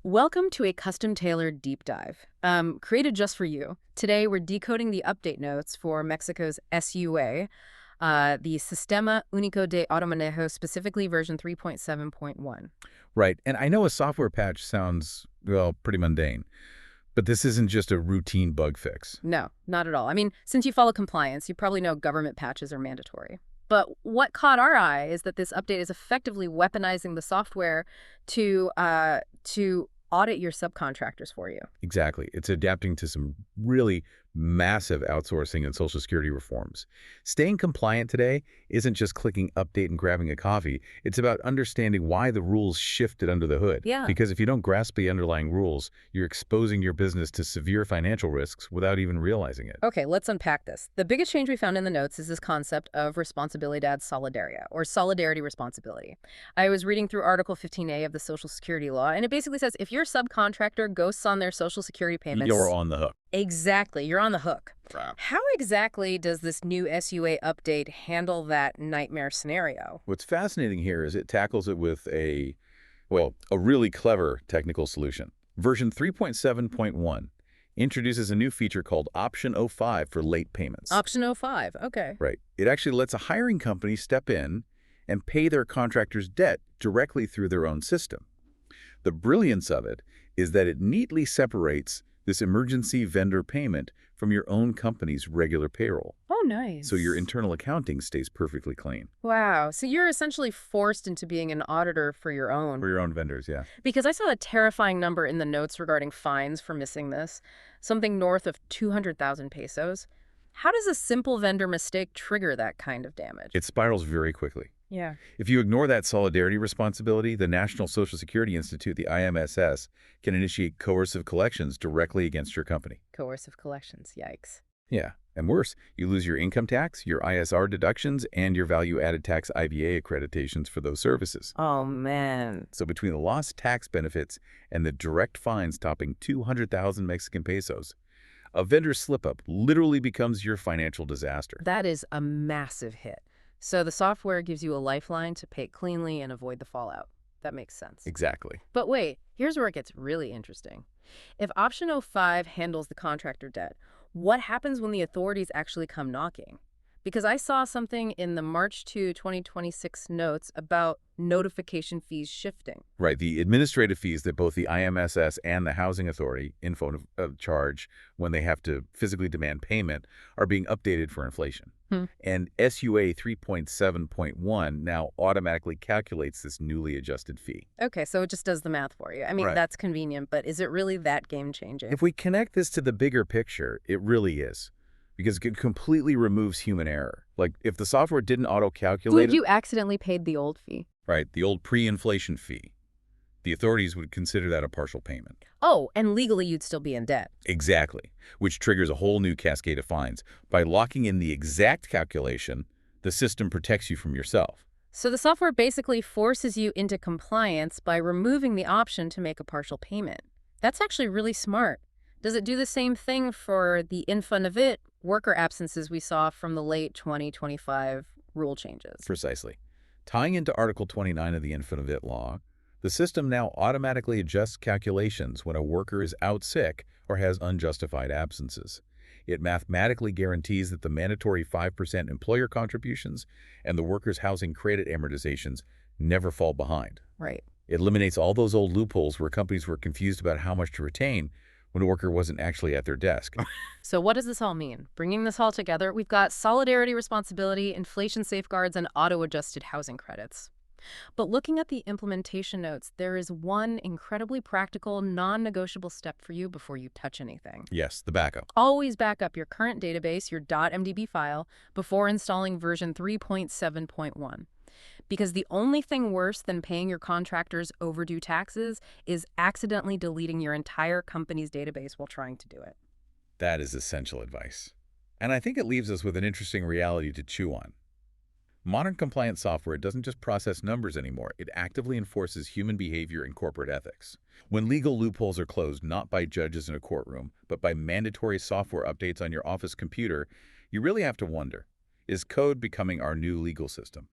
Welcome to a custom-tailored deep dive, created just for you. Today, we're decoding the update notes for Mexico's SUA, the Sistema Único de Automanejo, specifically version 3.7.1. Right, and I know a software patch sounds, well, pretty mundane, but this isn't just a routine bug fix. No, not at all. I mean, since you follow compliance, you probably know government patches are mandatory. But what caught our eye is that this update is effectively weaponizing the software to audit your subcontractors for you. Exactly. It's adapting to some really massive outsourcing and Social Security reforms. Staying compliant today isn't just clicking update and grabbing a coffee. It's about understanding why the rules shifted under the hood. Yeah. Because if you don't grasp the underlying rules, you're exposing your business to severe financial risks without even realizing it. Okay, let's unpack this. The biggest change we found in the notes is this concept of responsabilidad solidaria, or solidarity responsibility. I was reading through Article 15A of the Social Security law, and it basically says if your subcontractor ghosts on their Social Security payments... You're on the hook. Exactly, you're on the hook. Right. How exactly does this new SUA update handle that nightmare scenario? What's fascinating here is it tackles it with a really clever technical solution. Version 3.7.1 introduces a new feature called Option 05 for late payments. Option 05, okay. Right. It actually lets a hiring company step in and pay their contractor's debt directly through their own system. The brilliance of it is that it neatly separates this emergency vendor payment from your own company's regular payroll. Oh, nice. So your internal accounting stays perfectly clean. Wow, so you're essentially forced into being an auditor for your own. For your own vendors, yeah. Because I saw a terrifying number in the notes regarding fines for missing this, something north of 200,000 pesos. How does a simple vendor mistake trigger that kind of damage? It spirals very quickly. Yeah. If you ignore that solidarity responsibility, the National Social Security Institute, the IMSS, can initiate coercive collections directly against your company. Coercive collections, yikes. Yeah, and worse, you lose your income tax, your ISR deductions, and your value-added tax IVA accreditations for those services. Oh, man. So between the lost tax benefits and the direct fines topping 200,000 Mexican pesos, a vendor slip-up literally becomes your financial disaster. That is a massive hit. So the software gives you a lifeline to pay cleanly and avoid the fallout. That makes sense. Exactly. But wait, here's where it gets really interesting. If Option 05 handles the contractor debt, what happens when the authorities actually come knocking? Because I saw something in the March 2, 2026 notes about notification fees shifting. Right, the administrative fees that both the IMSS and the Housing Authority charge when they have to physically demand payment are being updated for inflation. And SUA 3.7.1 now automatically calculates this newly adjusted fee. Okay, so it just does the math for you. I mean, Right. That's convenient, but is it really that game-changing? If we connect this to the bigger picture, it really is. Because it completely removes human error. Like, if the software didn't auto-calculate Would you accidentally paid the old fee? right, the old pre-inflation fee, the authorities would consider that a partial payment. Oh, and legally you'd still be in debt. Exactly, which triggers a whole new cascade of fines. By locking in the exact calculation, the system protects you from yourself. So the software basically forces you into compliance by removing the option to make a partial payment. That's actually really smart. Does it do the same thing for the Infonavit worker absences we saw from the late 2025 rule changes? Precisely. Tying into Article 29 of the Infonavit law, the system now automatically adjusts calculations when a worker is out sick or has unjustified absences. It mathematically guarantees that the mandatory 5% employer contributions and the workers' housing credit amortizations never fall behind. Right. It eliminates all those old loopholes where companies were confused about how much to retain when a worker wasn't actually at their desk. So what does this all mean? Bringing this all together, we've got solidarity responsibility, inflation safeguards, and auto-adjusted housing credits. But looking at the implementation notes, there is one incredibly practical, non-negotiable step for you before you touch anything. Yes, the backup. Always back up your current database, your .mdb file, before installing version 3.7.1. Because the only thing worse than paying your contractors overdue taxes is accidentally deleting your entire company's database while trying to do it. That is essential advice. And I think it leaves us with an interesting reality to chew on. Modern compliance software doesn't just process numbers anymore, it actively enforces human behavior and corporate ethics. When legal loopholes are closed not by judges in a courtroom, but by mandatory software updates on your office computer, you really have to wonder, is code becoming our new legal system?